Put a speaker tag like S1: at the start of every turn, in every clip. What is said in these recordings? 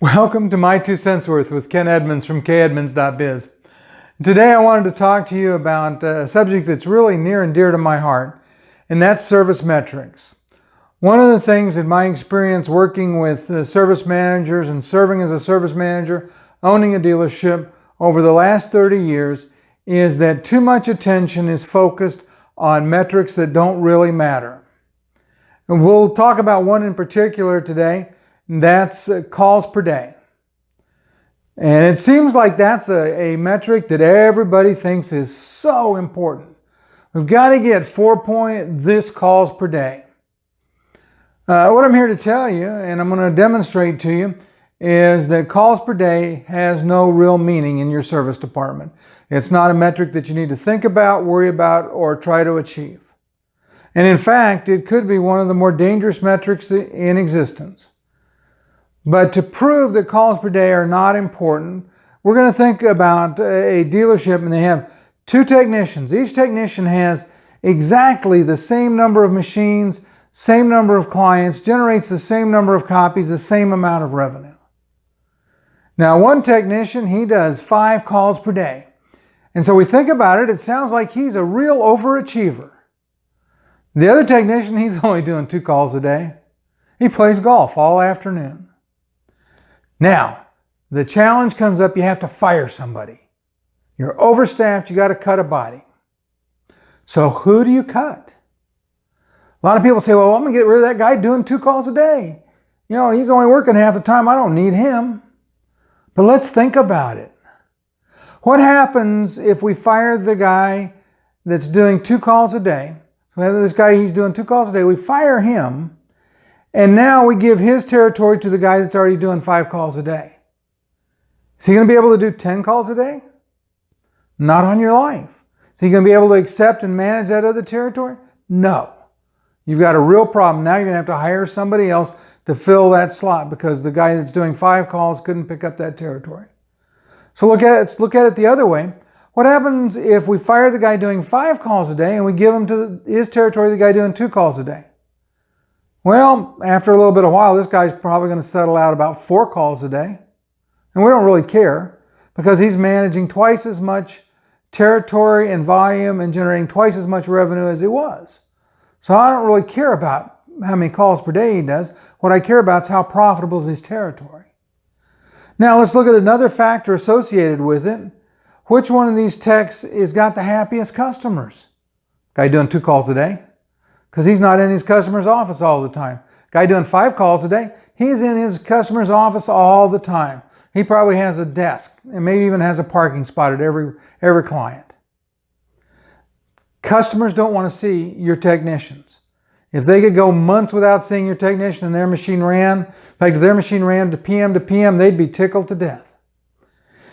S1: Welcome to My Two Cents Worth with Ken Edmonds from kedmonds.biz. Today I wanted to talk to you about a subject that's really near and dear to my heart, and that's service metrics. One of the things in my experience working with service managers and serving as a service manager, owning a dealership over the last 30 years is that too much attention is focused on metrics that don't really matter. And we'll talk about one in particular today. That's calls per day. And it seems like that's a metric that everybody thinks is so important. We've got to get this calls per day. What I'm here to tell you, and I'm going to demonstrate to you, is that calls per day has no real meaning in your service department. It's not a metric that you need to think about, worry about, or try to achieve. And in fact, it could be one of the more dangerous metrics in existence. But to prove that calls per day are not important, we're going to think about a dealership and they have two technicians. Each technician has exactly the same number of machines, same number of clients, generates the same number of copies, the same amount of revenue. Now, one technician, he does 5 calls per day. And so we think about it, it sounds like he's a real overachiever. The other technician, he's only doing 2 calls a day. He plays golf all afternoon. Now, the challenge comes up, you have to fire somebody. You're overstaffed, you got to cut a body. So who do you cut? A lot of people say, well, I'm going to get rid of that guy doing 2 calls a day. You know, he's only working half the time, I don't need him. But let's think about it. What happens if we fire the guy that's doing 2 calls a day? So we have this guy, he's doing 2 calls a day, we fire him. And now we give his territory to the guy that's already doing 5 calls a day. Is he going to be able to do 10 calls a day? Not on your life. Is he going to be able to accept and manage that other territory? No. You've got a real problem. Now you're going to have to hire somebody else to fill that slot because the guy that's doing 5 calls couldn't pick up that territory. So let's look at it the other way. What happens if we fire the guy doing 5 calls a day and we give him to his territory the guy doing 2 calls a day? Well, after a little bit of while, this guy's probably going to settle out about 4 calls a day. And we don't really care because he's managing twice as much territory and volume and generating twice as much revenue as he was. So I don't really care about how many calls per day he does. What I care about is how profitable is his territory. Now let's look at another factor associated with it. Which one of these techs has got the happiest customers? Guy doing 2 calls a day? Because he's not in his customer's office all the time. Guy doing 5 calls a day, he's in his customer's office all the time. He probably has a desk and maybe even has a parking spot at every client. Customers don't want to see your technicians. If they could go months without seeing your technician and their machine ran, in fact, if their machine ran to PM, they'd be tickled to death.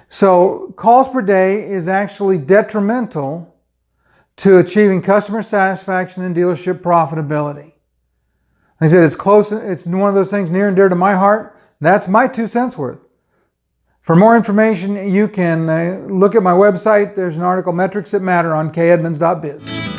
S1: So calls per day is actually detrimental to achieving customer satisfaction and dealership profitability. Like I said, it's one of those things near and dear to my heart. That's my 2 cents worth. For more information, you can look at my website. There's an article, Metrics That Matter, on kedmonds.biz.